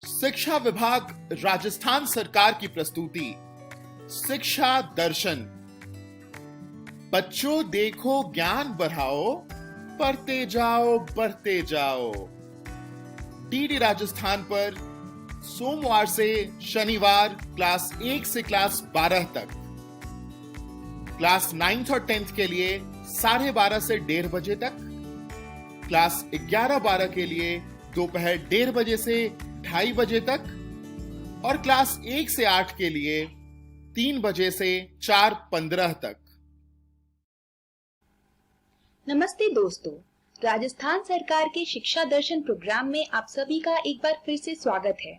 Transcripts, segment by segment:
शिक्षा विभाग राजस्थान सरकार की प्रस्तुति शिक्षा दर्शन। बच्चों देखो ज्ञान बढ़ाओ, पढ़ते जाओ बढ़ते जाओ। डीडी राजस्थान पर सोमवार से शनिवार क्लास 1 से क्लास 12 तक, क्लास 9th और 10th के लिए 12:30 से 1:30 बजे तक, क्लास 11-12 के लिए दोपहर 1:30 बजे से 2:30 बजे तक और क्लास 1 से 8 के लिए 3 बजे से 4:15 तक। नमस्ते दोस्तों, राजस्थान सरकार के शिक्षा दर्शन प्रोग्राम में आप सभी का एक बार फिर से स्वागत है।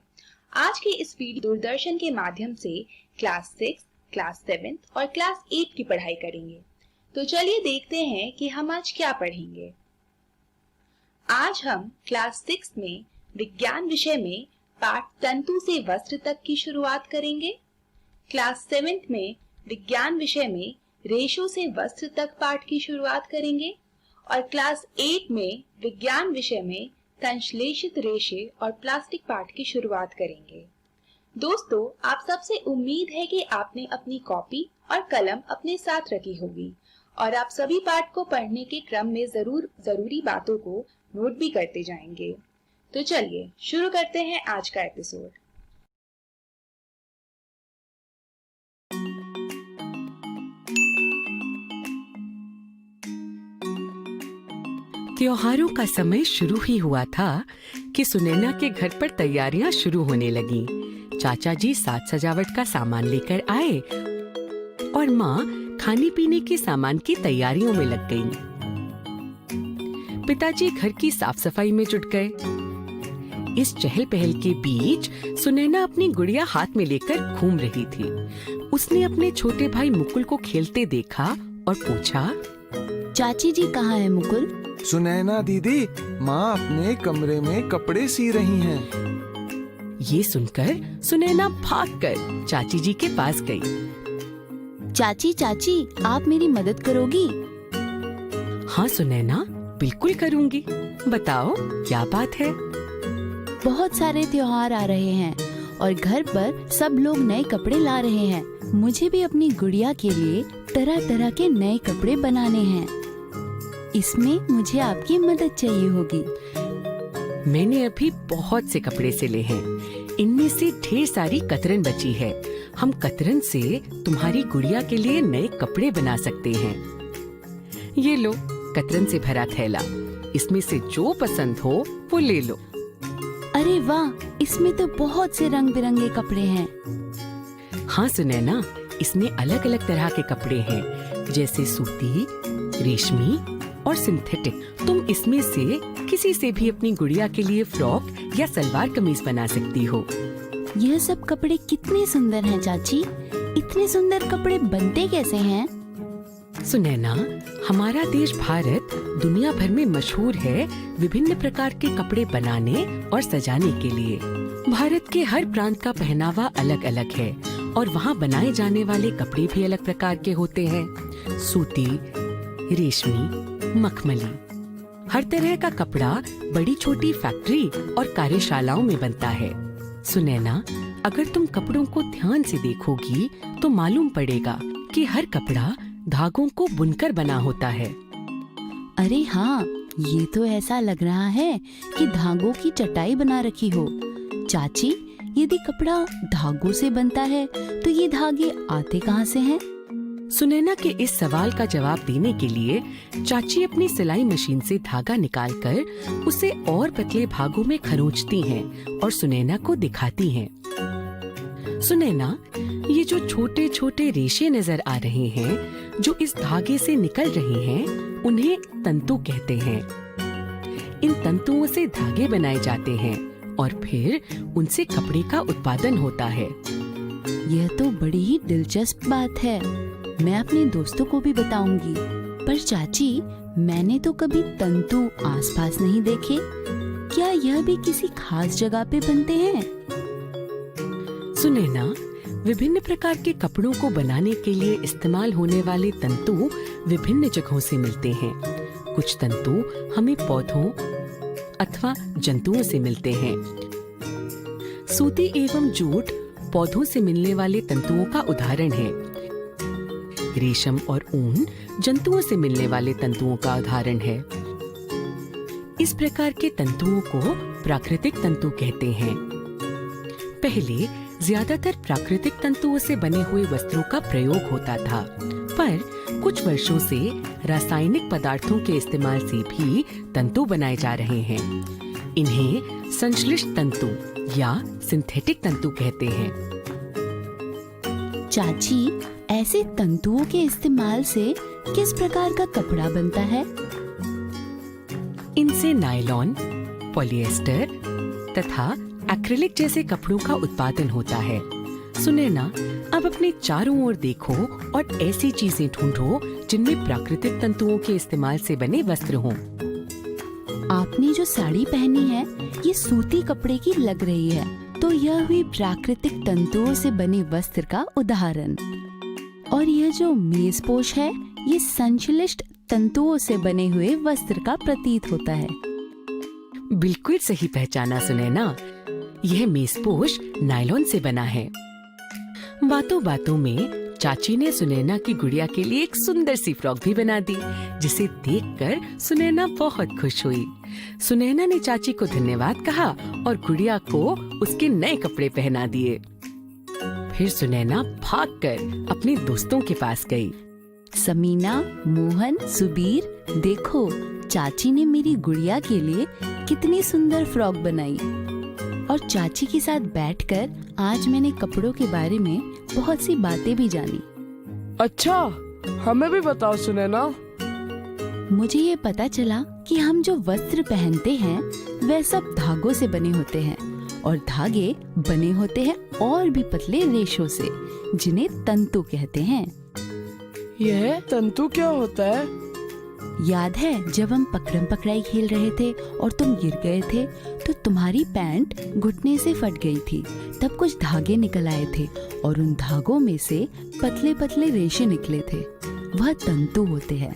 आज के इस वीडियो दूरदर्शन के माध्यम से क्लास 6, क्लास 7 और क्लास 8 की पढ़ाई करेंगे। तो चलिए देखते हैं कि हम आज क्या पढ़ेंगे। आज हम क्लास 6 में विज्ञान विषय में पाठ तंतु से वस्त्र तक की शुरुआत करेंगे। क्लास 7 में विज्ञान विषय में रेशों से वस्त्र तक पाठ की शुरुआत करेंगे और क्लास 8 में विज्ञान विषय में संश्लेषित रेशे और प्लास्टिक पाठ की शुरुआत करेंगे। दोस्तों, आप सबसे उम्मीद है कि आपने अपनी कॉपी और कलम अपने साथ रखी होगी और आप सभी पाठ को पढ़ने के क्रम में जरूरी बातों को नोट भी करते जाएंगे। तो चलिए शुरू करते हैं आज का एपिसोड। त्योहारों का समय शुरू ही हुआ था कि सुनैना के घर पर तैयारियां शुरू होने लगीं। चाचा जी साज सजावट का सामान लेकर आए और माँ खाने पीने के सामान की तैयारियों में लग गईं। पिताजी घर की साफ सफाई में जुट गए। इस चहल पहल के बीच सुनैना अपनी गुड़िया हाथ में लेकर घूम रही थी। उसने अपने छोटे भाई मुकुल को खेलते देखा और पूछा, चाची जी कहाँ है मुकुल? सुनैना दीदी, माँ अपने कमरे में कपड़े सी रही हैं। ये सुनकर सुनैना भागकर चाची जी के पास गई। चाची चाची, आप मेरी मदद करोगी? हाँ सुनैना, बिल्कुल करूँगी। बताओ क्या बात है? बहुत सारे त्योहार आ रहे हैं और घर पर सब लोग नए कपड़े ला रहे हैं। मुझे भी अपनी गुड़िया के लिए तरह तरह के नए कपड़े बनाने हैं। इसमें मुझे आपकी मदद चाहिए होगी। मैंने अभी बहुत से कपड़े सिले हैं। इनमें से ढेर सारी कतरन बची है। हम कतरन से तुम्हारी गुड़िया के लिए नए कपड़े बना सकते हैं। ये लो कतरन से भरा थैला। इसमें से जो पसंद हो वो ले लो। अरे वाह, इसमें तो बहुत से रंग बिरंगे कपड़े हैं। हाँ सुनैना, इसमें अलग अलग तरह के कपड़े हैं, जैसे सूती, रेशमी और सिंथेटिक। तुम इसमें से किसी से भी अपनी गुड़िया के लिए फ्रॉक या सलवार कमीज बना सकती हो। यह सब कपड़े कितने सुंदर हैं चाची। इतने सुंदर कपड़े बनते कैसे हैं? सुनैना, हमारा देश भारत दुनिया भर में मशहूर है विभिन्न प्रकार के कपड़े बनाने और सजाने के लिए। भारत के हर प्रांत का पहनावा अलग अलग है और वहाँ बनाए जाने वाले कपड़े भी अलग प्रकार के होते हैं। सूती, रेशमी, मखमली, हर तरह का कपड़ा बड़ी छोटी फैक्ट्री और कार्यशालाओं में बनता है। सुनैना, अगर तुम कपड़ों को ध्यान से देखोगी तो मालूम पड़ेगा कि हर कपड़ा धागों को बुनकर बना होता है। अरे हाँ, ये तो ऐसा लग रहा है कि धागों की चटाई बना रखी हो। चाची, यदि कपड़ा धागों से बनता है तो ये धागे आते कहाँ से हैं? सुनैना के इस सवाल का जवाब देने के लिए चाची अपनी सिलाई मशीन से धागा निकालकर उसे और पतले भागों में खरोंचती हैं और सुनैना को दिखाती हैं। सुनैना, ये जो छोटे छोटे रेशे नजर आ रहे हैं जो इस धागे से निकल रहे हैं, उन्हें तंतु कहते हैं। इन तंतुओं से धागे बनाए जाते हैं और फिर उनसे कपड़े का उत्पादन होता है। यह तो बड़ी ही दिलचस्प बात है। मैं अपने दोस्तों को भी बताऊंगी। पर चाची, मैंने तो कभी तंतु आसपास नहीं देखे। क्या यह भी किसी खास जगह पे बनते हैं? सुनैना, विभिन्न प्रकार के कपड़ों को बनाने के लिए इस्तेमाल होने वाले तंतु विभिन्न जगहों से मिलते हैं। कुछ तंतु हमें पौधों अथवा जंतुओं से मिलते हैं। सूती एवं जूट पौधों से मिलने वाले तंतुओं का उदाहरण है। रेशम और ऊन जंतुओं से मिलने वाले तंतुओं का उदाहरण है। इस प्रकार के तंतुओं को प्राकृतिक तंतु कहते हैं। पहले ज्यादातर प्राकृतिक तंतुओं से बने हुए वस्त्रों का प्रयोग होता था, पर कुछ वर्षों से रासायनिक पदार्थों के इस्तेमाल से भी तंतु बनाए जा रहे हैं। इन्हें संश्लिष्ट तंतु या सिंथेटिक तंतु कहते हैं। चाची, ऐसे तंतुओं के इस्तेमाल से किस प्रकार का कपड़ा बनता है? इनसे नायलॉन, पॉलिएस्टर तथा एक्रिलिक जैसे कपड़ों का उत्पादन होता है। सुनैना, अब अपने चारों ओर देखो और ऐसी चीजें ढूंढो जिनमें प्राकृतिक तंतुओं के इस्तेमाल से बने वस्त्र हों। आपने जो साड़ी पहनी है ये सूती कपड़े की लग रही है, तो यह हुई प्राकृतिक तंतुओं से बने वस्त्र का उदाहरण। और यह जो मेजपोश है ये संश्लिष्ट तंतुओं से बने हुए वस्त्र का प्रतीत होता है। बिल्कुल सही पहचाना सुनैना, यह मेजपोश नायलॉन से बना है। बातों बातों में चाची ने सुनैना की गुड़िया के लिए एक सुंदर सी फ्रॉक भी बना दी, जिसे देखकर सुनैना बहुत खुश हुई। सुनैना ने चाची को धन्यवाद कहा और गुड़िया को उसके नए कपड़े पहना दिए। फिर सुनैना भागकर अपने दोस्तों के पास गई। समीना, मोहन, सुबीर, देखो चाची ने मेरी गुड़िया के लिए कितनी सुंदर फ्रॉक बनाई। और चाची के साथ बैठकर आज मैंने कपड़ों के बारे में बहुत सी बातें भी जानी। अच्छा, हमें भी बताओ सुनैना। मुझे ये पता चला कि हम जो वस्त्र पहनते हैं वह सब धागों से बने होते हैं, और धागे बने होते हैं और भी पतले रेशों से, जिन्हें तंतु कहते हैं। यह तंतु क्या होता है? याद है जब हम पकड़म पकड़ाई खेल रहे थे और तुम गिर गए थे, तो तुम्हारी पैंट घुटने से फट गई थी। तब कुछ धागे निकल आए थे और उन धागों में से पतले पतले रेशे निकले थे। वह तंतु होते हैं।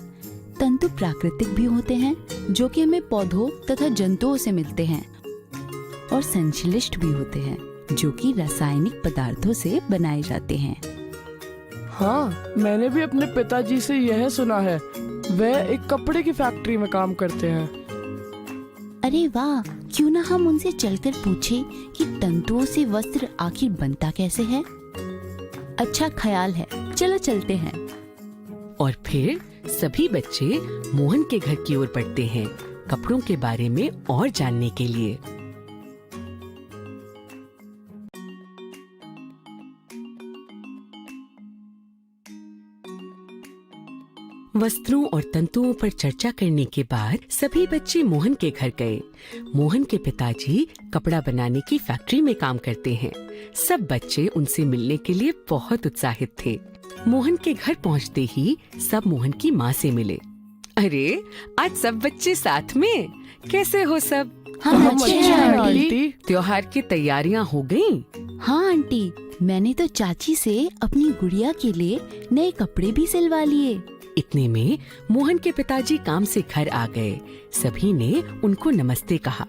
तंतु प्राकृतिक भी होते हैं, जो कि हमें पौधों तथा जंतुओं से मिलते हैं, और संश्लिष्ट भी होते हैं, जो कि रासायनिक पदार्थों से बनाए जाते हैं। हाँ, मैंने भी अपने पिताजी से यह सुना है। वह एक कपड़े की फैक्ट्री में काम करते हैं। अरे वाह, क्यों ना हम उनसे चलकर पूछें कि तंतुओं से वस्त्र आखिर बनता कैसे है। अच्छा ख्याल है, चलो चलते हैं। और फिर सभी बच्चे मोहन के घर की ओर बढ़ते हैं, कपड़ों के बारे में और जानने के लिए। वस्त्रों और तंतुओं पर चर्चा करने के बाद सभी बच्चे मोहन के घर गए। मोहन के पिताजी कपड़ा बनाने की फैक्ट्री में काम करते हैं। सब बच्चे उनसे मिलने के लिए बहुत उत्साहित थे। मोहन के घर पहुंचते ही सब मोहन की माँ से मिले। अरे, आज सब बच्चे साथ में, कैसे हो सब? हम अच्छे हैं आंटी। त्योहार की तैयारियां हो गईं? हाँ आंटी, मैंने तो चाची से अपनी गुड़िया के लिए नए कपड़े भी सिलवा लिए। इतने में मोहन के पिताजी काम से घर आ गए। सभी ने उनको नमस्ते कहा।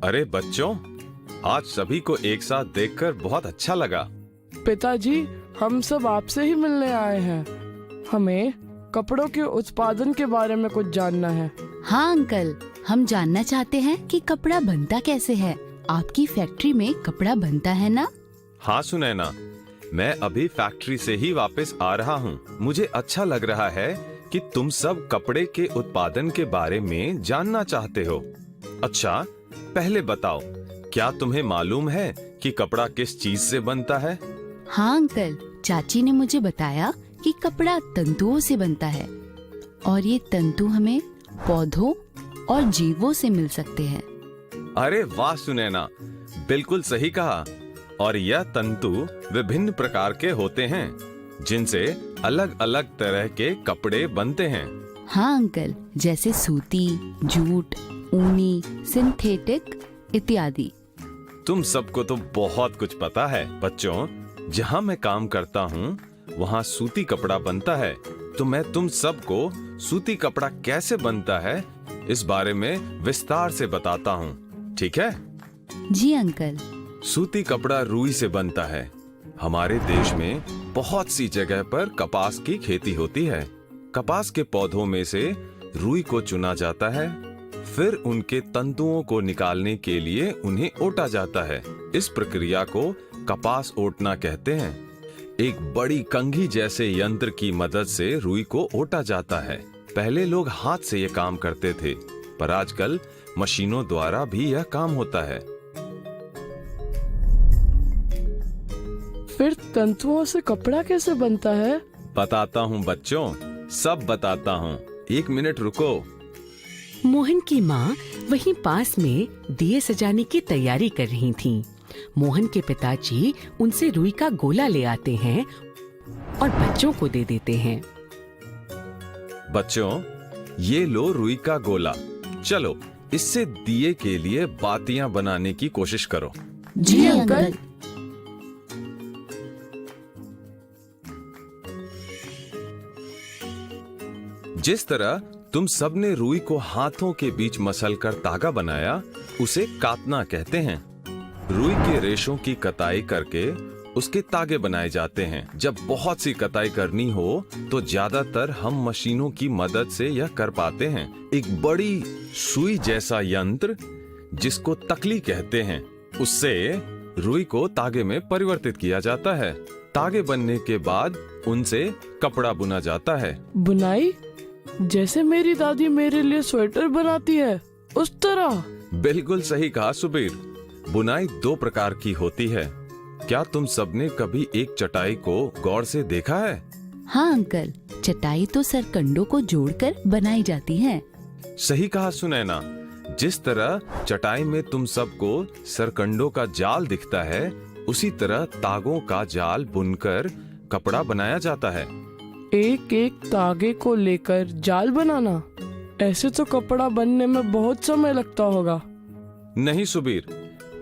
अरे बच्चों, आज सभी को एक साथ देखकर बहुत अच्छा लगा। पिताजी, हम सब आपसे ही मिलने आए हैं। हमें कपड़ों के उत्पादन के बारे में कुछ जानना है। हाँ अंकल, हम जानना चाहते हैं कि कपड़ा बनता कैसे है। आपकी फैक्ट्री में कपड़ा बनता है ना? हाँ सुनैना, मैं अभी फैक्ट्री से ही वापस आ रहा हूँ। मुझे अच्छा लग रहा है कि तुम सब कपड़े के उत्पादन के बारे में जानना चाहते हो। अच्छा, पहले बताओ, क्या तुम्हें मालूम है कि कपड़ा किस चीज से बनता है? हाँ अंकल, चाची ने मुझे बताया कि कपड़ा तंतुओं से बनता है, और ये तंतु हमें पौधों और जीवों से मिल सकते हैं। अरे वाह सुनैना, बिल्कुल सही कहा। और यह तंतु विभिन्न प्रकार के होते हैं, जिनसे अलग अलग तरह के कपड़े बनते हैं। हाँ अंकल, जैसे सूती, जूट, ऊनी, सिंथेटिक इत्यादि। तुम सबको तो बहुत कुछ पता है। बच्चों, जहाँ मैं काम करता हूँ वहाँ सूती कपड़ा बनता है, तो मैं तुम सबको सूती कपड़ा कैसे बनता है इस बारे में विस्तार से बताता हूँ, ठीक है? जी अंकल। सूती कपड़ा रुई से बनता है। हमारे देश में बहुत सी जगह पर कपास की खेती होती है। कपास के पौधों में से रुई को चुना जाता है, फिर उनके तंतुओं को निकालने के लिए उन्हें ओटा जाता है। इस प्रक्रिया को कपास ओटना कहते हैं। एक बड़ी कंघी जैसे यंत्र की मदद से रुई को ओटा जाता है। पहले लोग हाथ से यह काम करते थे, पर आजकल मशीनों द्वारा भी यह काम होता है। फिर तंतुओं से कपड़ा कैसे बनता है? बताता हूँ बच्चों, सब बताता हूँ। 1 मिनट रुको। मोहन की माँ वहीं पास में दिए सजाने की तैयारी कर रही थीं। मोहन के पिताजी उनसे रुई का गोला ले आते हैं और बच्चों को दे देते हैं। बच्चों, ये लो रुई का गोला। चलो इससे दिए के लिए बातियां बनाने की कोशिश करो। जी अंकल। जिस तरह तुम सबने रुई को हाथों के बीच मसलकर तागा बनाया, उसे कातना कहते हैं। रुई के रेशों की कताई करके उसके तागे बनाए जाते हैं। जब बहुत सी कताई करनी हो तो ज्यादातर हम मशीनों की मदद से यह कर पाते हैं। एक बड़ी सुई जैसा यंत्र, जिसको तकली कहते हैं, उससे रुई को तागे में परिवर्तित किया जाता है। तागे बनने के बाद उनसे कपड़ा बुना जाता है। बुनाई? जैसे मेरी दादी मेरे लिए स्वेटर बनाती है, उस तरह? बिल्कुल सही कहा सुबीर। बुनाई 2 प्रकार की होती है। क्या तुम सबने कभी एक चटाई को गौर से देखा है? हाँ अंकल, चटाई तो सरकंडों को जोड़कर बनाई जाती है। सही कहा सुनैना। जिस तरह चटाई में तुम सबको सरकंडों का जाल दिखता है, उसी तरह तागों का जाल बुनकर कपड़ा बनाया जाता है। एक एक तागे को लेकर जाल बनाना? ऐसे तो कपड़ा बनने में बहुत समय लगता होगा। नहीं सुबीर,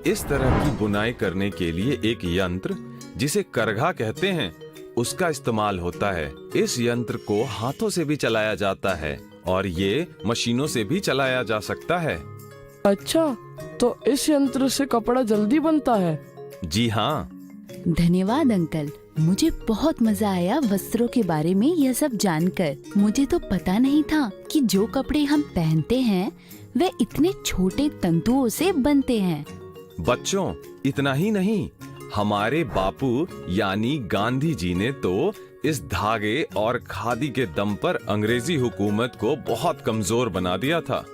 इस तरह की बुनाई करने के लिए एक यंत्र, जिसे करघा कहते हैं, उसका इस्तेमाल होता है। इस यंत्र को हाथों से भी चलाया जाता है और ये मशीनों से भी चलाया जा सकता है। अच्छा, तो इस यंत्र से कपड़ा जल्दी बनता है? जी हाँ। धन्यवाद अंकल, मुझे बहुत मजा आया वस्त्रों के बारे में यह सब जानकर। मुझे तो पता नहीं था कि जो कपड़े हम पहनते हैं वे इतने छोटे तंतुओं से बनते हैं। बच्चों, इतना ही नहीं, हमारे बापू यानी गांधी जी ने तो इस धागे और खादी के दम पर अंग्रेजी हुकूमत को बहुत कमजोर बना दिया था।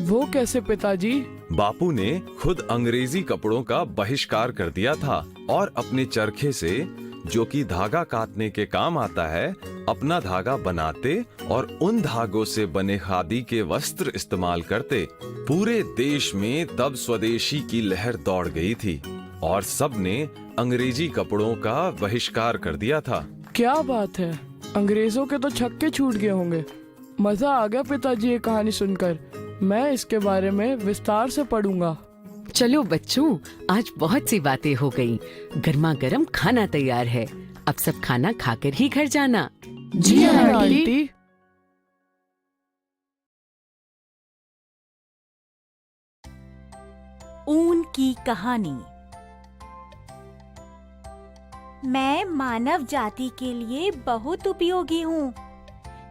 वो कैसे पिताजी? बापू ने खुद अंग्रेजी कपड़ों का बहिष्कार कर दिया था और अपने चरखे से, जो कि धागा काटने के काम आता है, अपना धागा बनाते और उन धागों से बने खादी के वस्त्र इस्तेमाल करते। पूरे देश में तब स्वदेशी की लहर दौड़ गई थी और सबने अंग्रेजी कपड़ों का बहिष्कार कर दिया था। क्या बात है, अंग्रेजों के तो छक्के छूट गए होंगे। मजा आ गया पिताजी ये कहानी सुनकर। मैं इसके बारे में विस्तार से पढ़ूंगा। चलो बच्चों, आज बहुत सी बातें हो गई। गर्मा गर्म खाना तैयार है। अब सब खाना खाकर ही घर जाना। जी आंटी। ऊन की कहानी। मैं मानव जाति के लिए बहुत उपयोगी हूँ।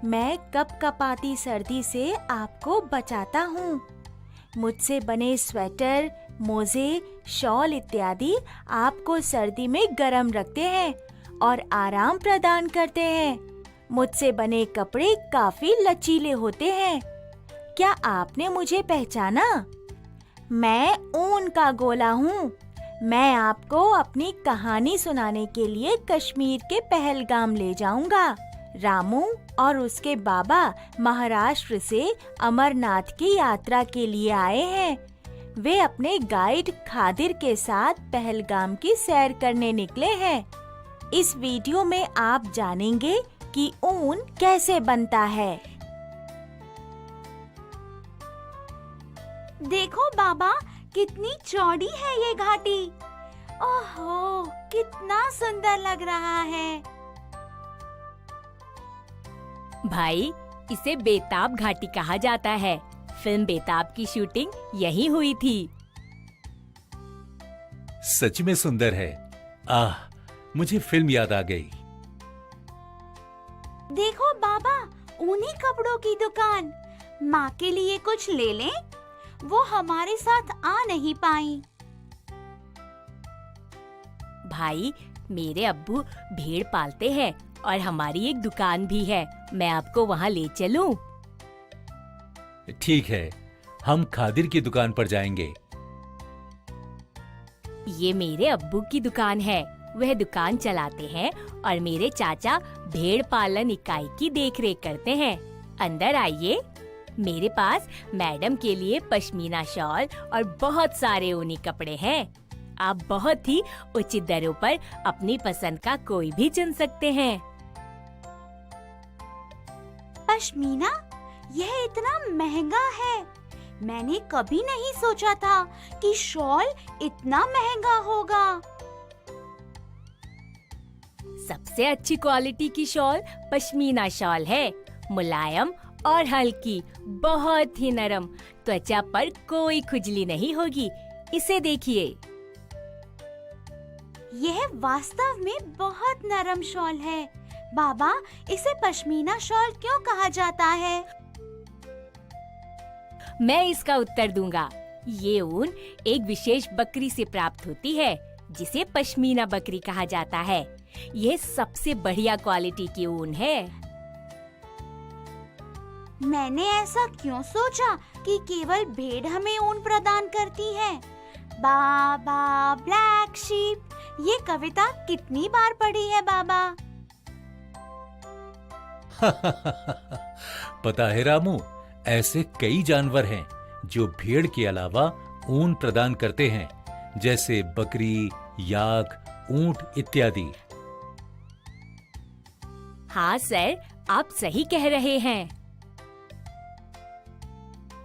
मैं कपकपाती सर्दी से आपको बचाता हूँ। मुझसे बने स्वेटर, मोजे, शॉल इत्यादि आपको सर्दी में गर्म रखते हैं और आराम प्रदान करते हैं। मुझसे बने कपड़े काफी लचीले होते हैं। क्या आपने मुझे पहचाना? मैं ऊन का गोला हूँ। मैं आपको अपनी कहानी सुनाने के लिए कश्मीर के पहलगाम ले जाऊंगा। रामू और उसके बाबा महाराष्ट्र से अमरनाथ की यात्रा के लिए आए हैं। वे अपने गाइड खादिर के साथ पहलगाम की सैर करने निकले हैं। इस वीडियो में आप जानेंगे कि ऊन कैसे बनता है। देखो बाबा, कितनी चौड़ी है ये घाटी। ओहो, कितना सुंदर लग रहा है। भाई, इसे बेताब घाटी कहा जाता है। फिल्म बेताब की शूटिंग यहीं हुई थी। सच में सुंदर है। आह, मुझे फिल्म याद आ गई। देखो बाबा, ऊनी कपड़ों की दुकान। माँ के लिए कुछ ले लें? वो हमारे साथ आ नहीं पाई। भाई, मेरे अब्बू भेड़ पालते हैं और हमारी एक दुकान भी है। मैं आपको वहाँ ले चलूं? ठीक है, हम खादिर की दुकान पर जाएंगे। ये मेरे अब्बू की दुकान है। वह दुकान चलाते हैं और मेरे चाचा भेड़ पालन इकाई की देखरेख करते हैं। अंदर आइए। मेरे पास मैडम के लिए पश्मीना शॉल और बहुत सारे ऊनी कपड़े हैं। आप बहुत ही उचित दरों पर अपनी पसंद का कोई भी चुन सकते हैं। पश्मीना? यह इतना महंगा है। मैंने कभी नहीं सोचा था कि शॉल इतना महंगा होगा। सबसे अच्छी क्वालिटी की शॉल पश्मीना शॉल है। मुलायम और हल्की, बहुत ही नरम। त्वचा पर कोई खुजली नहीं होगी। इसे देखिए। यह वास्तव में बहुत नरम शॉल है। बाबा, इसे पश्मीना शॉल क्यों कहा जाता है? मैं इसका उत्तर दूंगा। ये ऊन एक विशेष बकरी से प्राप्त होती है, जिसे पश्मीना बकरी कहा जाता है। यह सबसे बढ़िया क्वालिटी की ऊन है। मैंने ऐसा क्यों सोचा कि केवल भेड़ हमें ऊन प्रदान करती है? बाबा, ब्लैक शीप, ये कविता कितनी बार पढ़ी है बाबा? पता है रामू, ऐसे कई जानवर हैं जो भेड़ के अलावा ऊन प्रदान करते हैं, जैसे बकरी, याक, ऊंट इत्यादि। हाँ सर, आप सही कह रहे हैं।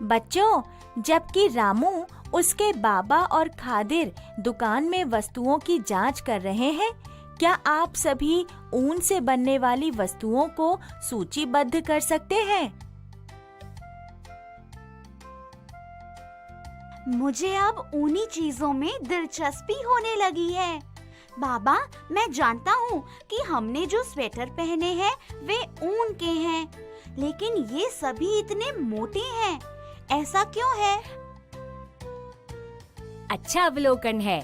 बच्चों, जबकि रामू, उसके बाबा और खादिर दुकान में वस्तुओं की जांच कर रहे हैं, क्या आप सभी ऊन से बनने वाली वस्तुओं को सूचीबद्ध कर सकते हैं? मुझे अब ऊनी चीजों में दिलचस्पी होने लगी है। बाबा, मैं जानता हूँ कि हमने जो स्वेटर पहने हैं वे ऊन के हैं, लेकिन ये सभी इतने मोटे हैं। ऐसा क्यों है? अच्छा अवलोकन है।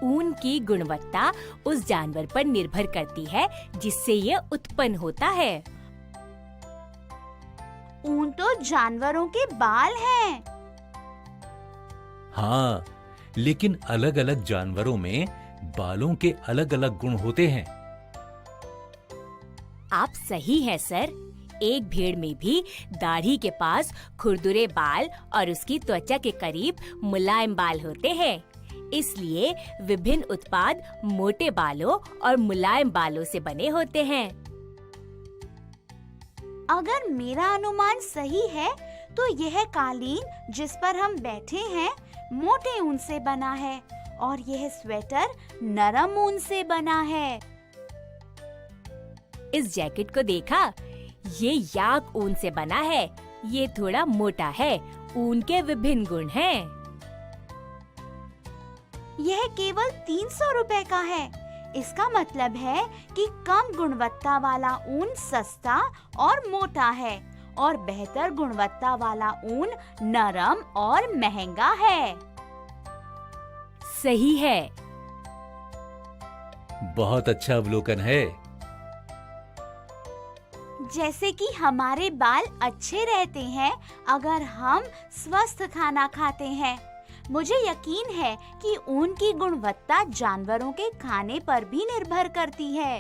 ऊन की गुणवत्ता उस जानवर पर निर्भर करती है जिससे ये उत्पन्न होता है। ऊन तो जानवरों के बाल हैं। हाँ, लेकिन अलग अलग जानवरों में बालों के अलग अलग गुण होते हैं। आप सही हैं सर। एक भेड़ में भी दाढ़ी के पास खुरदुरे बाल और उसकी त्वचा के करीब मुलायम बाल होते हैं। इसलिए विभिन्न उत्पाद मोटे बालों और मुलायम बालों से बने होते हैं। अगर मेरा अनुमान सही है, तो यह कालीन जिस पर हम बैठे हैं मोटे ऊन से बना है और यह स्वेटर नरम ऊन से बना है। इस जैकेट को देखा? ये याक ऊन से बना है। ये थोड़ा मोटा है। ऊन के विभिन्न गुण हैं। यह केवल 300 रुपए का है। इसका मतलब है कि कम गुणवत्ता वाला ऊन सस्ता और मोटा है और बेहतर गुणवत्ता वाला ऊन नरम और महंगा है। सही है। बहुत अच्छा अवलोकन है। जैसे कि हमारे बाल अच्छे रहते हैं अगर हम स्वस्थ खाना खाते हैं। मुझे यकीन है कि ऊन की गुणवत्ता जानवरों के खाने पर भी निर्भर करती है।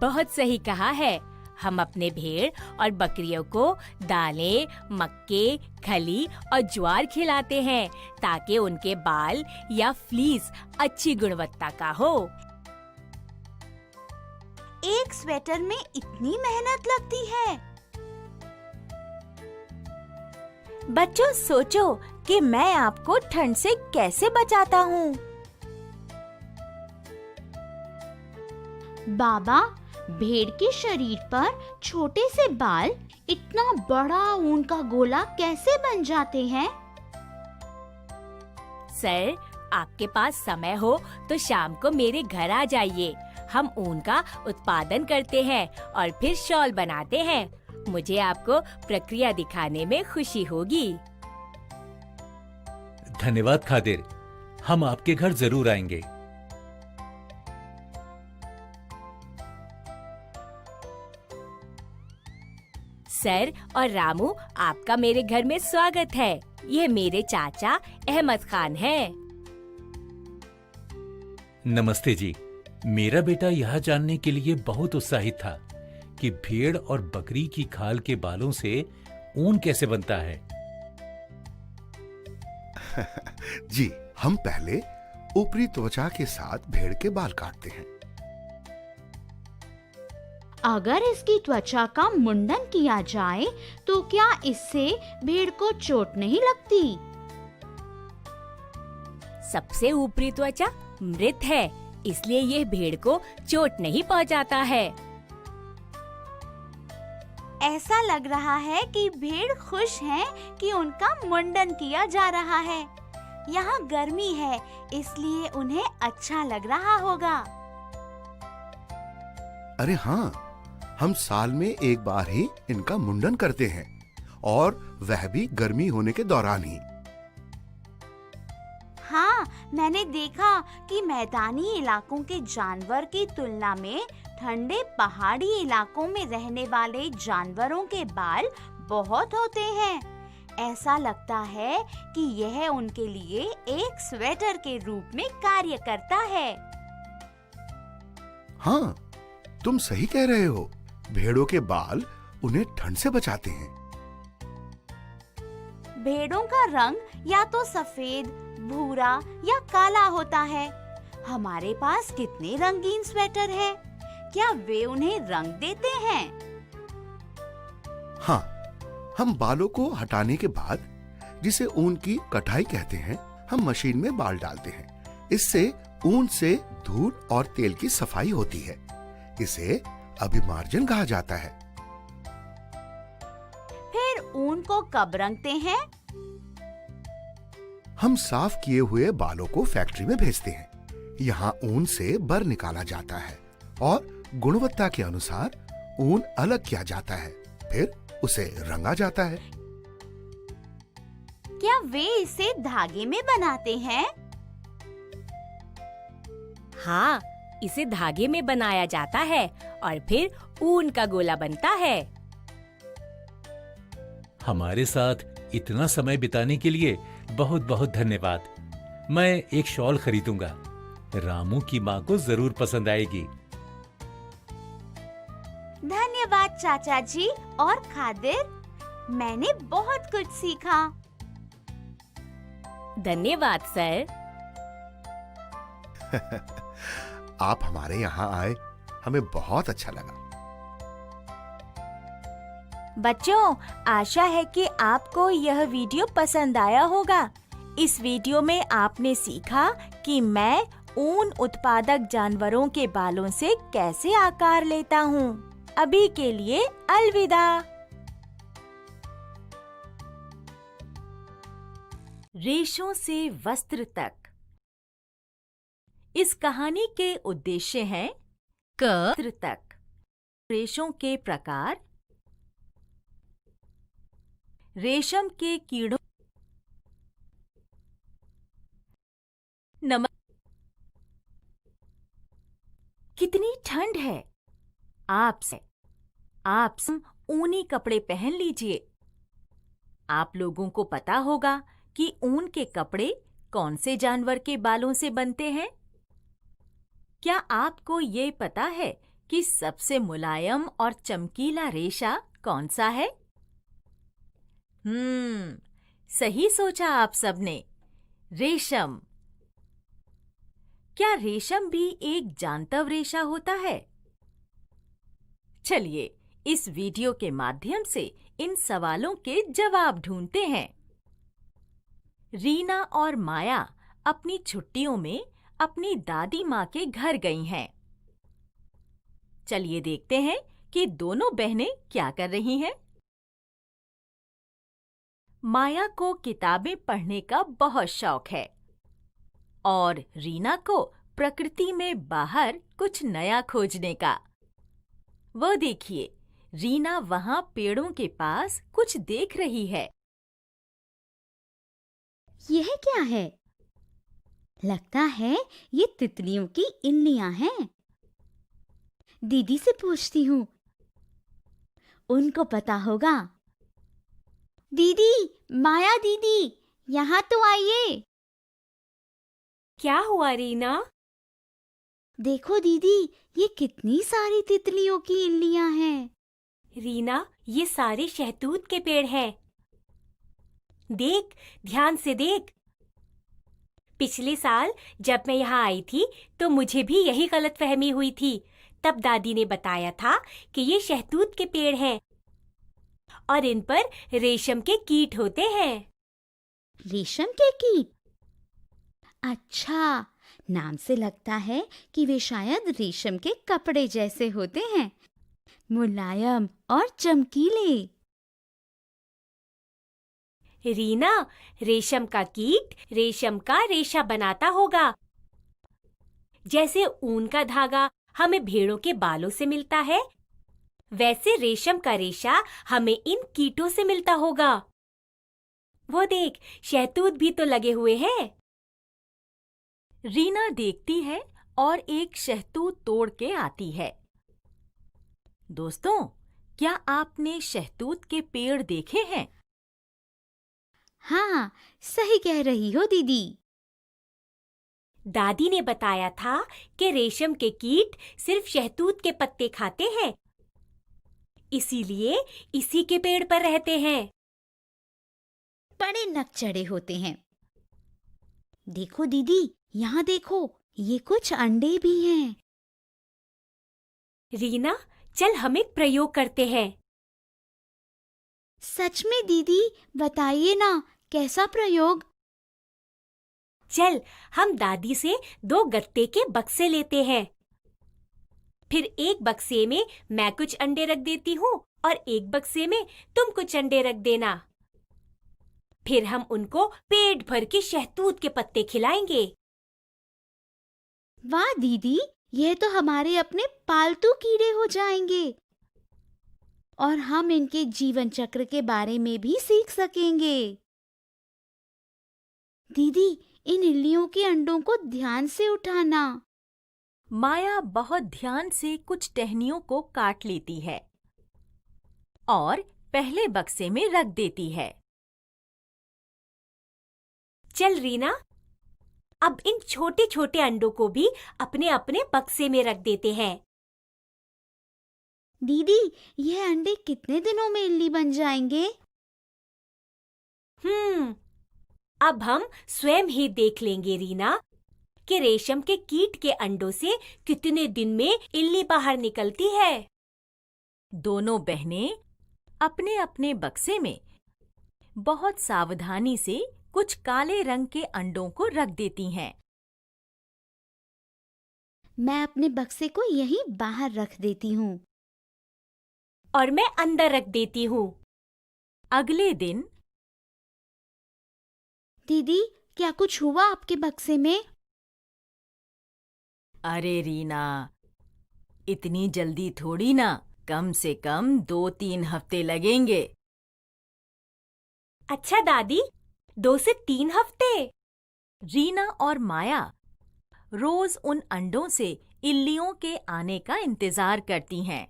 बहुत सही कहा है। हम अपने भेड़ और बकरियों को दालें, मक्के, खली और ज्वार खिलाते हैं ताकि उनके बाल या फ्लीस अच्छी गुणवत्ता का हो। एक स्वेटर में इतनी मेहनत लगती है। बच्चों, सोचो कि मैं आपको ठंड से कैसे बचाता हूँ। बाबा, भेड़ के शरीर पर छोटे से बाल इतना बड़ा ऊन का गोला कैसे बन जाते हैं? सर, आपके पास समय हो तो शाम को मेरे घर आ जाइए। हम ऊन का उत्पादन करते हैं और फिर शॉल बनाते हैं। मुझे आपको प्रक्रिया दिखाने में खुशी होगी। धन्यवाद खादिर, हम आपके घर जरूर आएंगे। सर और रामू, आपका मेरे घर में स्वागत है। ये मेरे चाचा अहमद खान हैं। नमस्ते जी। मेरा बेटा यह जानने के लिए बहुत उत्साहित था कि भेड़ और बकरी की खाल के बालों से ऊन कैसे बनता है। जी, हम पहले ऊपरी त्वचा के साथ भेड़ के बाल काटते हैं। अगर इसकी त्वचा का मुंडन किया जाए तो क्या इससे भेड़ को चोट नहीं लगती? सबसे ऊपरी त्वचा मृत है, इसलिए यह भेड़ को चोट नहीं पहुंचाता है। ऐसा लग रहा है कि भेड़ खुश हैं कि उनका मुंडन किया जा रहा है। यहाँ गर्मी है, इसलिए उन्हें अच्छा लग रहा होगा। अरे हाँ, हम साल में एक बार ही इनका मुंडन करते हैं, और वह भी गर्मी होने के दौरान ही। हाँ, मैंने देखा कि मैदानी इलाकों के जानवर की तुलना में ठंडे पहाड़ी इलाकों में रहने वाले जानवरों के बाल बहुत होते हैं। ऐसा लगता है कि यह उनके लिए एक स्वेटर के रूप में कार्य करता है। हाँ, तुम सही कह रहे हो। भेड़ों के बाल उन्हें ठंड से बचाते हैं। भेड़ों का रंग या तो सफेद, भूरा या काला होता है। हमारे पास कितने रंगीन स्वेटर हैं? क्या वे उन्हें रंग देते हैं? हाँ, हम बालों को हटाने के बाद, जिसे ऊन की कटाई कहते हैं, हम मशीन में बाल डालते हैं। इससे ऊन से धूल और तेल की सफाई होती है। इसे अभिमार्जन कहा जाता है। फिर ऊन को कब रंगते हैं? हम साफ किए हुए बालों को फैक्ट्री में भेजते हैं। यहाँ ऊन से बर निकाला जाता है और गुणवत्ता के अनुसार ऊन अलग किया जाता है। फिर उसे रंगा जाता है। क्या वे इसे धागे में बनाते हैं? हाँ, इसे धागे में बनाया जाता है और फिर ऊन का गोला बनता है। हमारे साथ इतना समय बिताने के लिए बहुत बहुत धन्यवाद। मैं एक शॉल खरीदूंगा। रामू की माँ को जरूर पसंद आएगी। धन्यवाद चाचा जी और खादिर, मैंने बहुत कुछ सीखा। धन्यवाद सर। आप हमारे यहाँ आए, हमें बहुत अच्छा लगा। बच्चों, आशा है कि आपको यह वीडियो पसंद आया होगा। इस वीडियो में आपने सीखा कि मैं ऊन उत्पादक जानवरों के बालों से कैसे आकार लेता हूँ। अभी के लिए अलविदा। रेशों से वस्त्र तक। इस कहानी के उद्देश्य हैं वस्त्र तक, रेशों के प्रकार, रेशम के कीड़ों, कितनी ठंड है। आप ऊनी कपड़े पहन लीजिए। आप लोगों को पता होगा कि ऊन के कपड़े कौन से जानवर के बालों से बनते हैं? क्या आपको ये पता है कि सबसे मुलायम और चमकीला रेशा कौन सा है? सही सोचा आप सबने, रेशम। क्या रेशम भी एक जानवर रेशा होता है? चलिए इस वीडियो के माध्यम से इन सवालों के जवाब ढूंढते हैं। रीना और माया अपनी छुट्टियों में अपनी दादी माँ के घर गई हैं। चलिए देखते हैं कि दोनों बहनें क्या कर रही हैं। माया को किताबें पढ़ने का बहुत शौक है। और रीना को प्रकृति में बाहर कुछ नया खोजने का। वो देखिए, रीना वहां पेड़ों के पास कुछ देख रही है। यह क्या है? लगता है ये तितलियों की इल्लियां हैं। दीदी से पूछती हूँ, उनको पता होगा। दीदी, माया दीदी, यहाँ तो आइए। क्या हुआ रीना? देखो दीदी, ये कितनी सारी तितलियों की इल्लियां हैं। रीना, ये सारे शहतूत के पेड़ हैं। देख, ध्यान से देख। पिछले साल जब मैं यहाँ आई थी तो मुझे भी यही गलतफहमी हुई थी। तब दादी ने बताया था कि ये शहतूत के पेड़ हैं और इन पर रेशम के कीट होते हैं। रेशम के कीट? अच्छा, नाम से लगता है कि वे शायद रेशम के कपड़े जैसे होते हैं, मुलायम और चमकीले। रीना, रेशम का कीट रेशम का रेशा बनाता होगा। जैसे ऊन का धागा हमें भेड़ों के बालों से मिलता है, वैसे रेशम का रेशा हमें इन कीटों से मिलता होगा। वो देख, शहतूत भी तो लगे हुए हैं। रीना देखती है और एक शहतूत तोड़ के आती है। दोस्तों, क्या आपने शहतूत के पेड़ देखे हैं? हाँ, सही कह रही हो दीदी। दादी ने बताया था कि रेशम के कीट सिर्फ शहतूत के पत्ते खाते हैं, इसीलिए इसी के पेड़ पर रहते हैं। बड़े नकचढ़े होते हैं। देखो दीदी, यहाँ देखो, ये कुछ अंडे भी हैं। रीना, चल हम एक प्रयोग करते हैं। सच में दीदी, बताइए ना, कैसा प्रयोग? चल, हम दादी से 2 गत्ते के बक्से लेते हैं। फिर एक बक्से में मैं कुछ अंडे रख देती हूँ और एक बक्से में तुम कुछ अंडे रख देना। फिर हम उनको पेट भर के शहतूत के पत्ते खिलाएंगे। वाह दीदी, यह तो हमारे अपने पालतू कीड़े हो जाएंगे और हम इनके जीवन चक्र के बारे में भी सीख सकेंगे। दीदी, इन इल्लियों के अंडों को ध्यान से उठाना। माया बहुत ध्यान से कुछ टहनियों को काट लेती है और पहले बक्से में रख देती है। चल रीना, अब इन छोटे छोटे अंडों को भी अपने अपने बक्से में रख देते हैं। दीदी, यह अंडे कितने दिनों में इल्ली बन जाएंगे? अब हम स्वयं ही देख लेंगे रीना कि रेशम के कीट के अंडों से कितने दिन में इल्ली बाहर निकलती है। दोनों बहनें अपने अपने बक्से में बहुत सावधानी से कुछ काले रंग के अंडों को रख देती हैं। मैं अपने बक्से को यहीं बाहर रख देती हूँ। और मैं अंदर रख देती हूँ। अगले दिन। दीदी, क्या कुछ हुआ आपके बक्से में? अरे रीना, इतनी जल्दी थोड़ी ना, कम से कम 2-3 हफ्ते लगेंगे। अच्छा दादी, 2 से 3 हफ्ते? रीना और माया रोज उन अंडों से इल्लियों के आने का इंतजार करती हैं।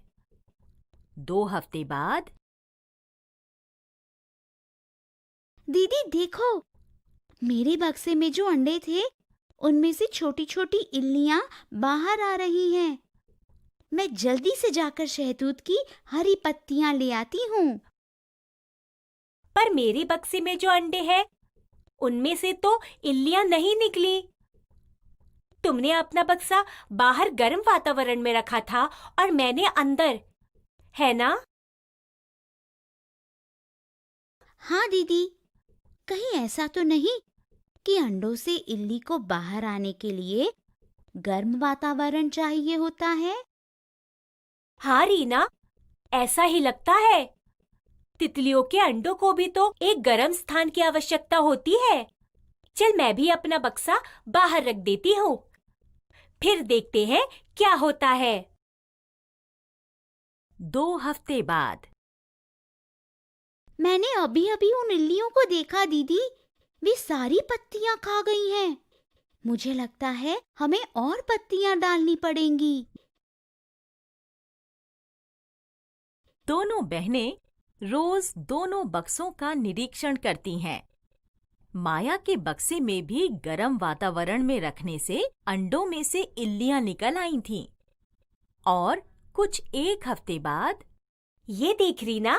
2 हफ्ते बाद। दीदी देखो, मेरे बक्से में जो अंडे थे, उनमें से छोटी छोटी इल्लियां बाहर आ रही हैं। मैं जल्दी से जाकर शहतूत की हरी पत्तियां ले आती हूँ। पर मेरे बक्से में जो अंडे हैं, उनमें से तो इल्लियां नहीं निकली। तुमने अपना बक्सा बाहर गर्म वातावरण में रखा था और मैंने अंदर, है ना? हाँ दीदी, कहीं ऐसा तो नहीं कि अंडों से इल्ली को बाहर आने के लिए गर्म वातावरण चाहिए होता है? हाँ रीना, ऐसा ही लगता है। तितलियों के अंडों को भी तो एक गर्म स्थान की आवश्यकता होती है, चल मैं भी अपना बक्सा बाहर रख देती हूँ, फिर देखते हैं क्या होता है। 2 हफ्ते बाद। मैंने अभी अभी उन इल्लियों को देखा दीदी, वे सारी पत्तियां खा गई हैं। मुझे लगता है हमें और पत्तियां डालनी पड़ेंगी। दोनों बहनें रोज दोनों बक्सों का निरीक्षण करती हैं। माया के बक्से में भी गर्म वातावरण में रखने से अंडों में से इल्लियां निकल आई थीं। और कुछ 1 हफ्ते बाद, ये देख रीना,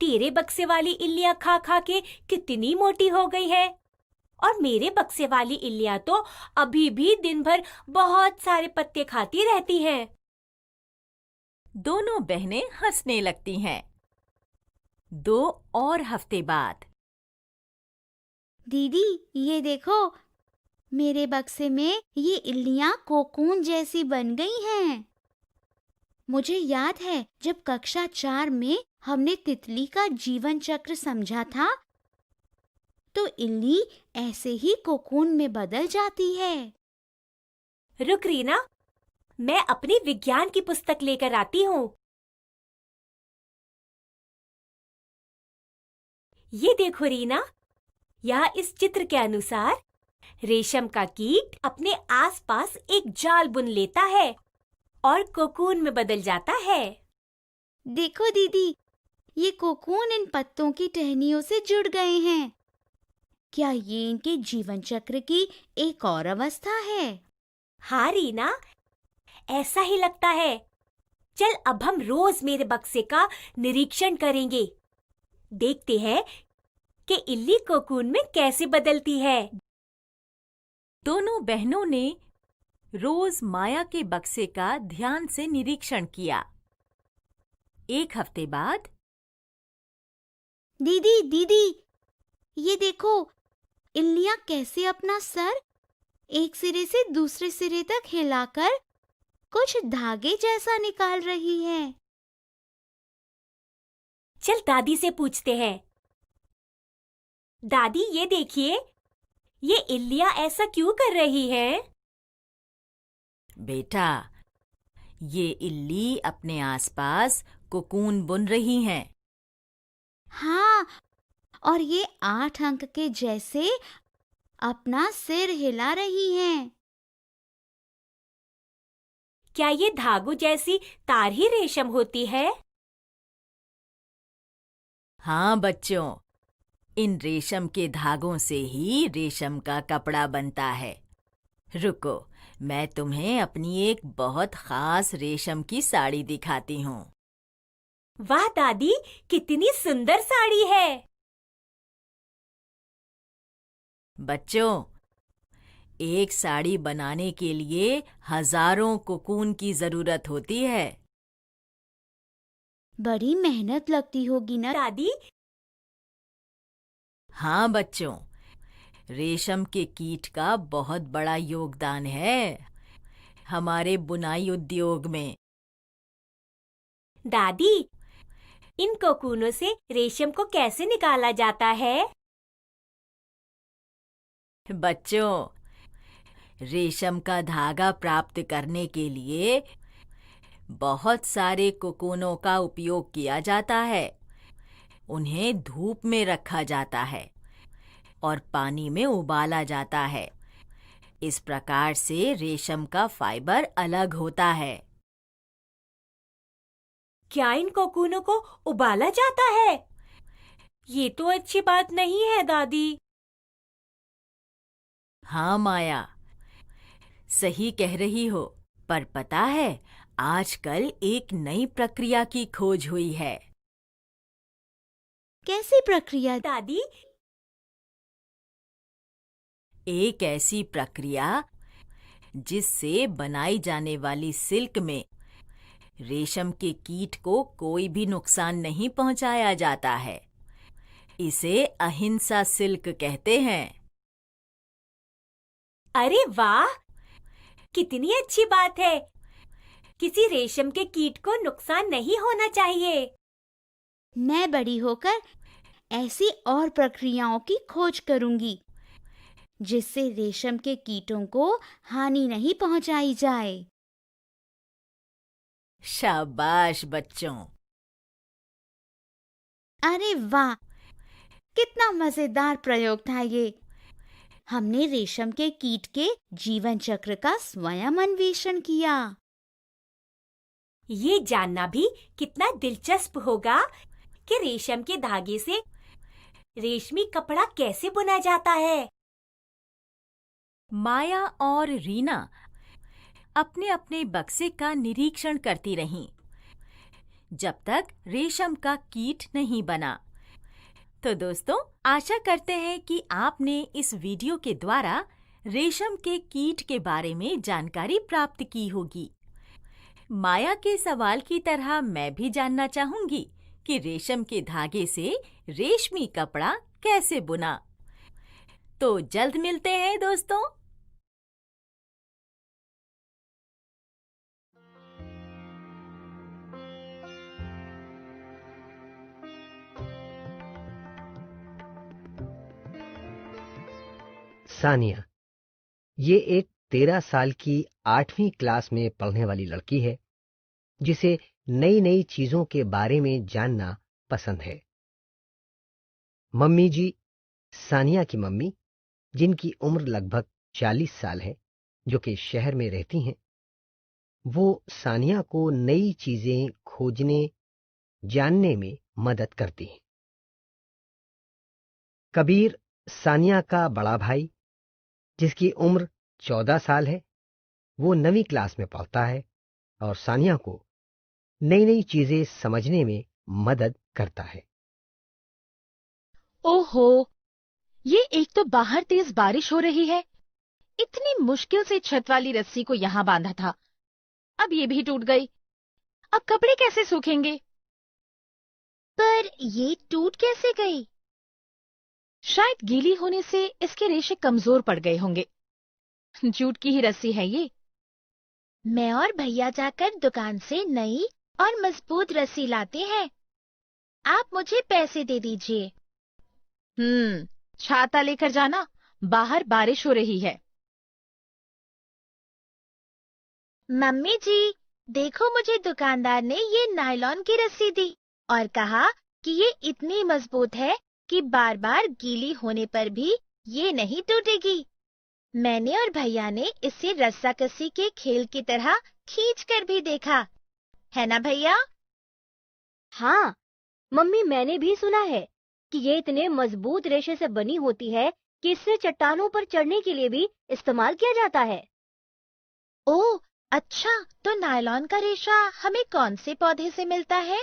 तेरे बक्से वाली इल्लियां खा खा के कितनी मोटी हो गई है, और मेरे बक्से वाली इल्लियां तो अभी भी दिन भर बहुत सारे पत्ते खाती रहती हैं। दोनों बहनें हंसने लगती हैं। 2 और हफ्ते बाद। दीदी ये देखो, मेरे बक्से में ये इल्लियां कोकून जैसी बन गई हैं। मुझे याद है जब कक्षा 4 में हमने तितली का जीवन चक्र समझा था, तो इल्ली ऐसे ही कोकून में बदल जाती है। रुक रीना, मैं अपनी विज्ञान की पुस्तक लेकर आती हूँ। ये देखो रीना, यहाँ इस चित्र के अनुसार रेशम का कीट अपने आसपास एक जाल बुन लेता है और कोकून में बदल जाता है। देखो दीदी, ये कोकून इन पत्तों की टहनियों से जुड़ गए हैं। क्या ये इनके जीवन चक्र की एक और अवस्था है? हाँ रीना, ऐसा ही लगता है। चल अब हम रोज मेरे बक्से का निरीक्षण करेंगे। देखते हैं कि इल्ली कोकून में कैसे बदलती है। दोनों बहनों ने रोज माया के बक्से का ध्यान से निरीक्षण किया। 1 हफ्ते बाद। दीदी दीदी, ये देखो, इल्लियां कैसे अपना सर एक सिरे से दूसरे सिरे तक हिलाकर कुछ धागे जैसा निकाल रही है। चल दादी से पूछते हैं। दादी ये देखिए, ये इल्लियां ऐसा क्यों कर रही हैं? बेटा, ये इल्ली अपने आसपास कोकून बुन रही हैं। हाँ, और ये 8 अंक के जैसे अपना सिर हिला रही हैं। क्या ये धागों जैसी तार ही रेशम होती है? हाँ बच्चों, इन रेशम के धागों से ही रेशम का कपड़ा बनता है। रुको, मैं तुम्हें अपनी एक बहुत खास रेशम की साड़ी दिखाती हूँ। वाह दादी, कितनी सुंदर साड़ी है। बच्चों, एक साड़ी बनाने के लिए हजारों कोकून की जरूरत होती है। बड़ी मेहनत लगती होगी ना दादी? हाँ बच्चों, रेशम के कीट का बहुत बड़ा योगदान है हमारे बुनाई उद्योग में। दादी, इन कोकूनों से रेशम को कैसे निकाला जाता है? बच्चों, रेशम का धागा प्राप्त करने के लिए बहुत सारे कोकूनों का उपयोग किया जाता है। उन्हें धूप में रखा जाता है और पानी में उबाला जाता है। इस प्रकार से रेशम का फाइबर अलग होता है। क्या इन कोकूनों को उबाला जाता है? ये तो अच्छी बात नहीं है दादी। हाँ माया, सही कह रही हो, पर पता है, आजकल एक नई प्रक्रिया की खोज हुई है। कैसी प्रक्रिया दादी? एक ऐसी प्रक्रिया जिससे बनाई जाने वाली सिल्क में रेशम के कीट को कोई भी नुकसान नहीं पहुंचाया जाता है। इसे अहिंसा सिल्क कहते हैं। अरे वाह, कितनी अच्छी बात है। किसी रेशम के कीट को नुकसान नहीं होना चाहिए। मैं बड़ी होकर ऐसी और प्रक्रियाओं की खोज करूंगी। जिससे रेशम के कीटों को हानि नहीं पहुंचाई जाए। शाबाश बच्चों। अरे वाह, कितना मजेदार प्रयोग था ये। हमने रेशम के कीट के जीवन चक्र का स्वयं अन्वेषण किया। ये जानना भी कितना दिलचस्प होगा कि रेशम के धागे से रेशमी कपड़ा कैसे बुना जाता है। माया और रीना अपने अपने बक्से का निरीक्षण करती रहीं, जब तक रेशम का कीट नहीं बना। तो दोस्तों, आशा करते हैं कि आपने इस वीडियो के द्वारा रेशम के कीट के बारे में जानकारी प्राप्त की होगी। माया के सवाल की तरह मैं भी जानना चाहूंगी कि रेशम के धागे से रेशमी कपड़ा कैसे बुना। तो जल्द मिलते हैं दोस्तों। सानिया, ये एक 13 साल की 8वीं क्लास में पढ़ने वाली लड़की है जिसे नई नई चीजों के बारे में जानना पसंद है। मम्मी जी, सानिया की मम्मी, जिनकी उम्र लगभग 40 साल है, जो कि शहर में रहती हैं, वो सानिया को नई चीजें खोजने, जानने में मदद करती हैं। कबीर, सानिया का बड़ा भाई, जिसकी उम्र 14 साल है, वो 9वीं क्लास में पढ़ता है और सानिया को नई नई चीजें समझने में मदद करता है। ओहो, ये एक तो बाहर तेज बारिश हो रही है। इतनी मुश्किल से छत वाली रस्सी को यहाँ बांधा था, अब ये भी टूट गई। अब कपड़े कैसे सूखेंगे? पर ये टूट कैसे गई? शायद गीली होने से इसके रेशे कमजोर पड़ गए होंगे। जूट की ही रस्सी है ये। मैं और भैया जाकर दुकान से नई और मजबूत रस्सी लाते हैं। आप मुझे पैसे दे दीजिए। छाता लेकर जाना, बाहर बारिश हो रही है। मम्मी जी, देखो, मुझे दुकानदार ने ये नायलॉन की रस्सी दी और कहा कि ये इतनी मजबूत है कि बार बार गीली होने पर भी ये नहीं टूटेगी। मैंने और भैया ने इसे रस्साकसी के खेल की तरह खींच कर भी देखा, है ना भैया? हाँ मम्मी, मैंने भी सुना है कि ये इतने मजबूत रेशे से बनी होती है कि इससे चट्टानों पर चढ़ने के लिए भी इस्तेमाल किया जाता है। ओह अच्छा, तो नायलॉन का रेशा हमें कौन से पौधे से मिलता है?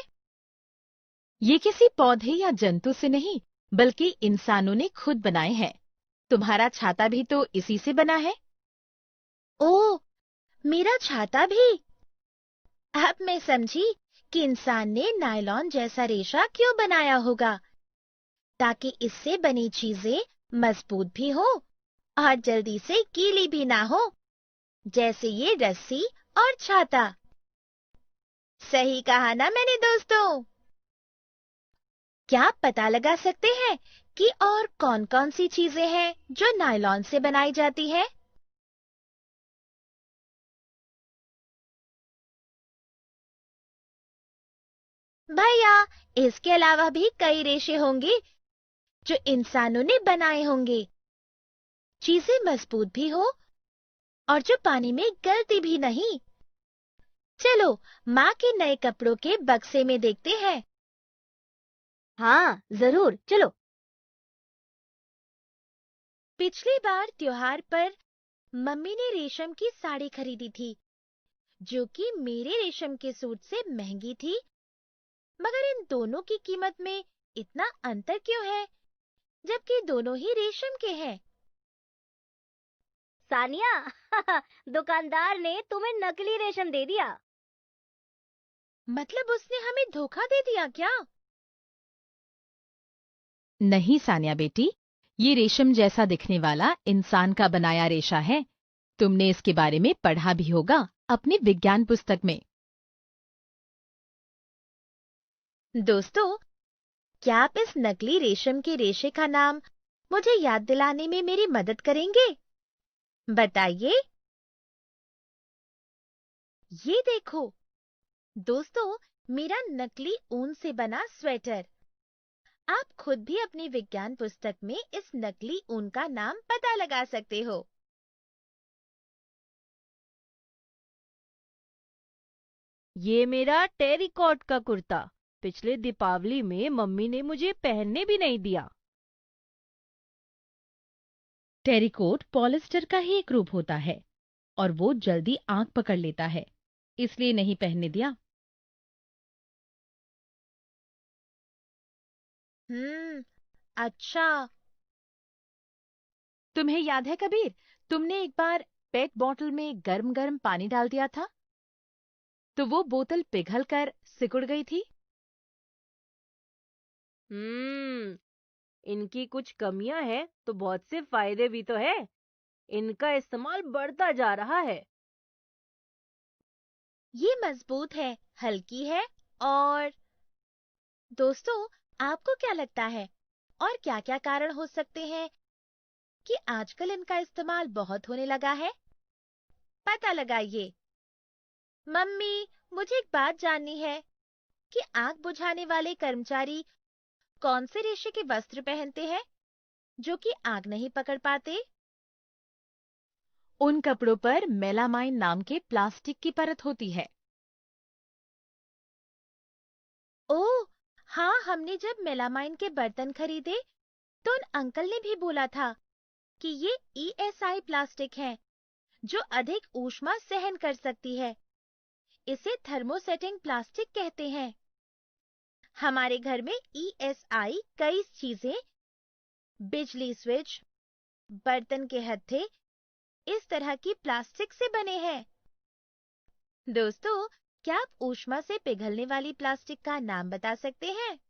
ये किसी पौधे या जंतु से नहीं, बल्कि इंसानों ने खुद बनाए हैं। तुम्हारा छाता भी तो इसी से बना है। ओह, मेरा छाता भी। अब मैं समझी कि इंसान ने नायलॉन जैसा रेशा क्यों बनाया होगा, ताकि इससे बनी चीजें मजबूत भी हो और जल्दी से गीली भी ना हो, जैसे ये रस्सी और छाता। सही कहा ना मैंने दोस्तों? क्या आप पता लगा सकते हैं कि और कौन-कौन सी चीजें हैं जो नायलॉन से बनाई जाती है? भैया, इसके अलावा भी कई रेशे होंगे जो इंसानों ने बनाए होंगे। चीजें मजबूत भी हो और जो पानी में गलती भी नहीं। चलो माँ के नए कपड़ों के बक्से में देखते हैं। हाँ जरूर, चलो। पिछली बार त्योहार पर मम्मी ने रेशम की साड़ी खरीदी थी, जो कि मेरे रेशम के सूट से महंगी थी। मगर इन दोनों की कीमत में इतना अंतर क्यों है, जबकि दोनों ही रेशम के हैं? सानिया, दुकानदार ने तुम्हें नकली रेशम दे दिया। मतलब उसने हमें धोखा दे दिया क्या? नहीं सानिया बेटी, ये रेशम जैसा दिखने वाला इंसान का बनाया रेशा है। तुमने इसके बारे में पढ़ा भी होगा अपनी विज्ञान पुस्तक में। दोस्तों, क्या आप इस नकली रेशम के रेशे का नाम मुझे याद दिलाने में मेरी मदद करेंगे? बताइए। ये देखो दोस्तों, मेरा नकली ऊन से बना स्वेटर। आप खुद भी अपनी विज्ञान पुस्तक में इस नकली ऊन का नाम पता लगा सकते हो। ये मेरा टेरिकॉट का कुर्ता पिछले दीपावली में मम्मी ने मुझे पहनने भी नहीं दिया। टेरिकोट पॉलिस्टर का ही एक रूप होता है और वो जल्दी आंख पकड़ लेता है, इसलिए नहीं पहनने दिया। अच्छा। तुम्हें याद है कबीर, तुमने एक बार पेट बॉटल में गर्म गर्म पानी डाल दिया था तो वो बोतल पिघलकर सिकुड़ गई थी। इनकी कुछ कमियां हैं तो बहुत से फायदे भी तो है। इनका इस्तेमाल बढ़ता जा रहा है। ये मजबूत है, हल्की है और दोस्तों, आपको क्या लगता है और क्या-क्या कारण हो सकते हैं कि आजकल इनका इस्तेमाल बहुत होने लगा है? पता लगाइए। मम्मी, मुझे एक बात जाननी है कि आग बुझाने वाले कर्मचारी कौन से रेशे के वस्त्र पहनते हैं जो कि आग नहीं पकड़ पाते? उन कपड़ों पर मेलामाइन नाम के प्लास्टिक की परत होती है। ओह, हाँ, हमने जब मेलामाइन के बर्तन खरीदे तो उन अंकल ने भी बोला था कि ये ESI प्लास्टिक है जो अधिक ऊष्मा सहन कर सकती है। इसे थर्मोसेटिंग प्लास्टिक कहते हैं। हमारे घर में ESI कई चीजें, बिजली स्विच, बर्तन के हत्थे, इस तरह की प्लास्टिक से बने हैं। दोस्तों, क्या आप ऊष्मा से पिघलने वाली प्लास्टिक का नाम बता सकते हैं?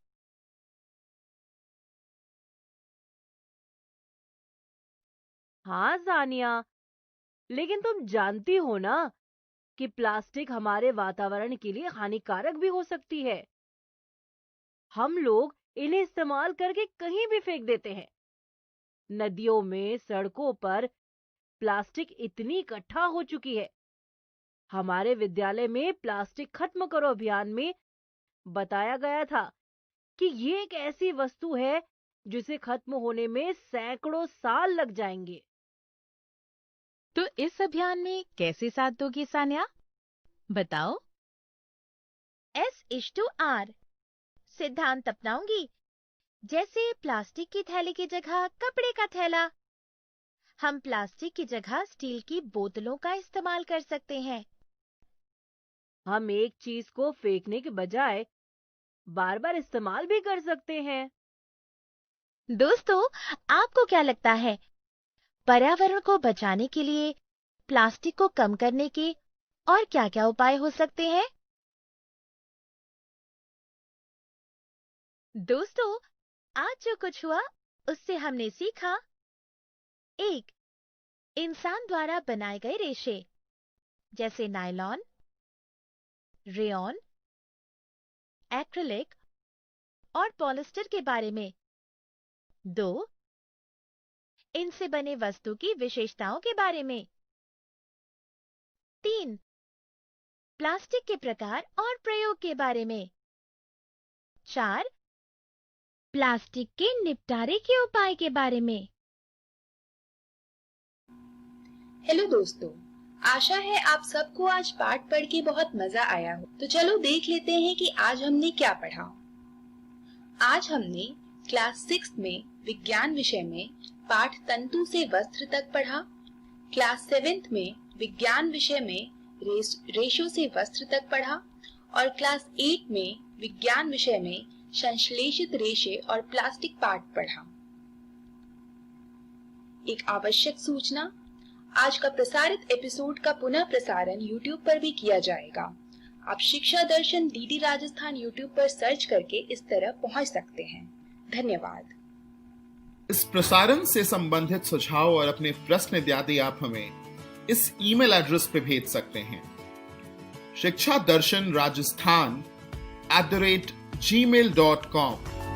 हाँ सानिया, लेकिन तुम जानती हो ना कि प्लास्टिक हमारे वातावरण के लिए हानिकारक भी हो सकती है। हम लोग इन्हें इस्तेमाल करके कहीं भी फेंक देते हैं। नदियों में, सड़कों पर प्लास्टिक इतनी इकट्ठा हो चुकी है। हमारे विद्यालय में प्लास्टिक खत्म करो अभियान में बताया गया था कि ये एक ऐसी वस्तु है जिसे खत्म होने में सैकड़ों साल लग जाएंगे। तो इस अभियान में कैसे साथ दोगी सानिया? बताओ। S/R सिद्धांत अपनाऊंगी, जैसे प्लास्टिक की थैली की जगह कपड़े का थैला। हम प्लास्टिक की जगह स्टील की बोतलों का इस्तेमाल कर सकते हैं। हम एक चीज को फेंकने के बजाय बार बार इस्तेमाल भी कर सकते हैं। दोस्तों, आपको क्या लगता है, पर्यावरण को बचाने के लिए प्लास्टिक को कम करने के और क्या-क्या उपाय हो सकते हैं? दोस्तों, आज जो कुछ हुआ उससे हमने सीखा। 1. इंसान द्वारा बनाए गए रेशे जैसे नायलॉन, रेयॉन, एक्रिलिक और पॉलिस्टर के बारे में। 2. इनसे बने वस्तु की विशेषताओं के बारे में। 3. प्लास्टिक के प्रकार और प्रयोग के बारे में। 4. प्लास्टिक के निपटारे के उपाय के बारे में। हेलो दोस्तों, आशा है आप सबको आज पाठ पढ़ के बहुत मजा आया हो। तो चलो देख लेते हैं कि आज हमने क्या पढ़ा। आज हमने क्लास 6 में विज्ञान विषय में पाठ तंतु से वस्त्र तक पढ़ा। क्लास 7 में विज्ञान विषय में रेशों से वस्त्र तक पढ़ा और क्लास 8 में विज्ञान विषय में संश्लेषित रेशे और प्लास्टिक पार्ट पढ़ा। एक आवश्यक सूचना, आज का प्रसारित एपिसोड का पुनः प्रसारण YouTube पर भी किया जाएगा। आप शिक्षा दर्शन DD राजस्थान YouTube पर सर्च करके इस तरह पहुंच सकते हैं। धन्यवाद। इस प्रसारण से संबंधित सुझाव और अपने प्रश्न इत्यादि आप हमें इस ईमेल एड्रेस पे भेज सकते हैं, शिक्षा दर्शन राजस्थान @gmail.com।